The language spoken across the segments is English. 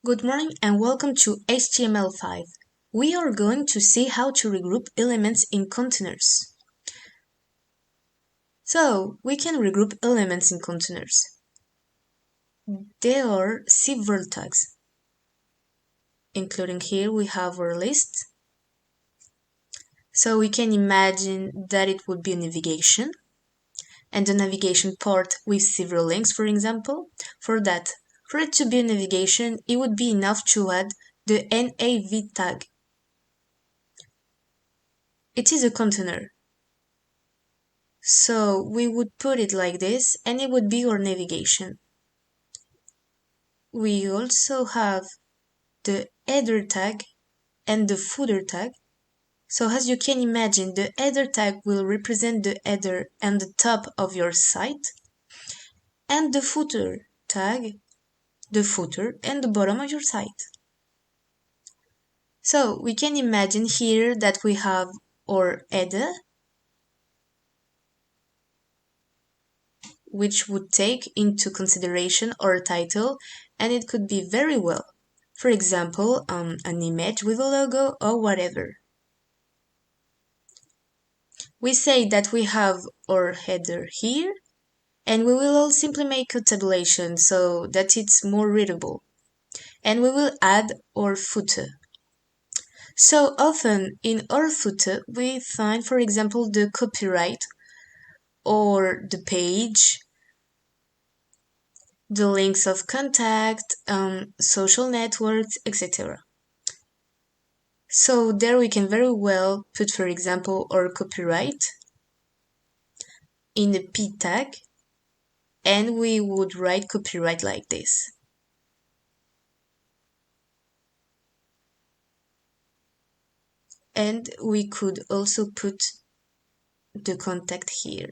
Good morning and welcome to HTML5. We are going to see how to regroup elements in containers. So, we can regroup elements in containers. There are several tags. Including here we have our list. So we can imagine that it would be a navigation and a navigation part with several links, for example. For it to be a navigation, it would be enough to add the nav tag. It is a container. So we would put it like this and it would be our navigation. We also have the header tag and the footer tag. So as you can imagine, the header tag will represent the header and the top of your site, and the footer tag, the footer and the bottom of your site. So we can imagine here that we have our header, which would take into consideration our title, and it could be very well. For example, an image with a logo or whatever. We say that we have our header here, and we will all simply make a tabulation so that it's more readable. And we will add our footer. So often in our footer we find, for example, the copyright or the page, the links of contact, social networks, etc. So there we can very well put, for example, our copyright in the p tag, and we would write copyright like this. And we could also put the contact here.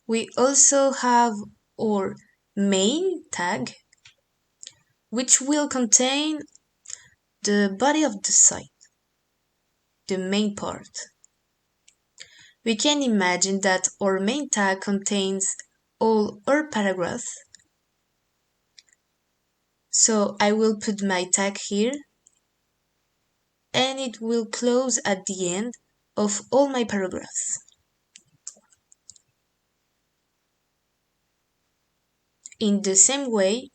We also have our main tag, which will contain the body of the site, the main part. We can imagine that our main tag contains all our paragraphs. So I will put my tag here, and it will close at the end of all my paragraphs. In the same way,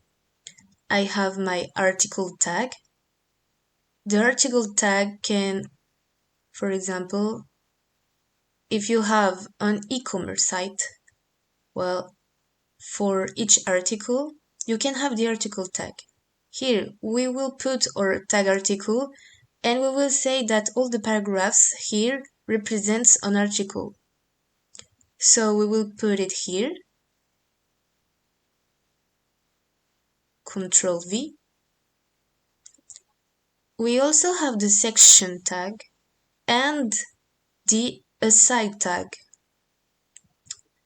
I have my article tag. The article tag can, for example, if you have an e-commerce site, well, for each article, you can have the article tag. Here, we will put our tag article, and we will say that all the paragraphs here represents an article. So we will put it here. Control V. We also have the section tag and the aside tag.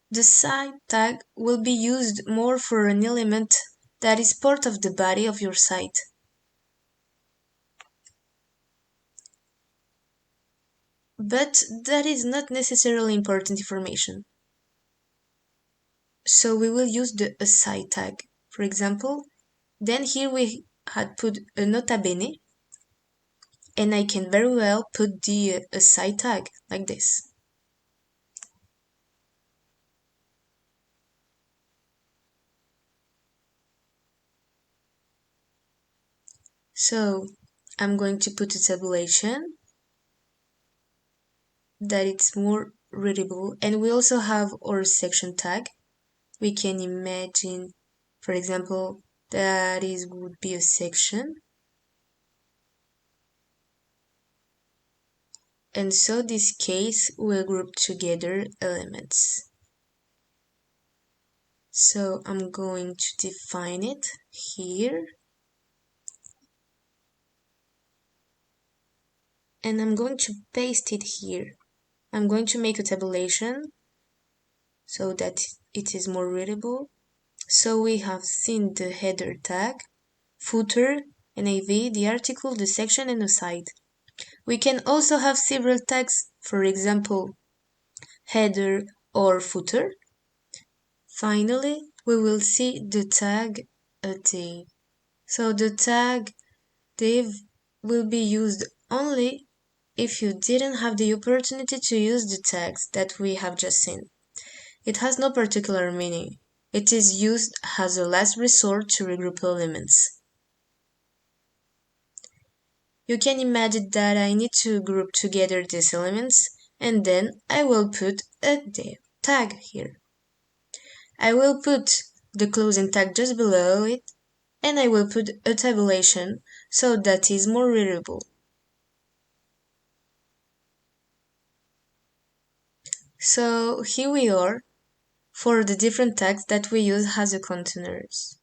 The side tag will be used more for an element that is part of the body of your site. But that is not necessarily important information. So we will use the aside tag. For example, then here we had put a nota bene, and I can very well put the aside tag like this. So I'm going to put a tabulation that it's more readable, and we also have our section tag. We can imagine, for example, that would be a section. And so this case will group together elements. So I'm going to define it here. And I'm going to paste it here. I'm going to make a tabulation so that it is more readable. So we have seen the header tag, footer, nav, the article, the section, and aside. We can also have several tags, for example, header or footer. Finally, we will see the tag a div. So the tag div will be used only if you didn't have the opportunity to use the tags that we have just seen. It has no particular meaning. It is used as a last resort to regroup elements. You can imagine that I need to group together these elements, and then I will put a div tag here. I will put the closing tag just below it, and I will put a tabulation so that is more readable. So here we are for the different tags that we use as a containers.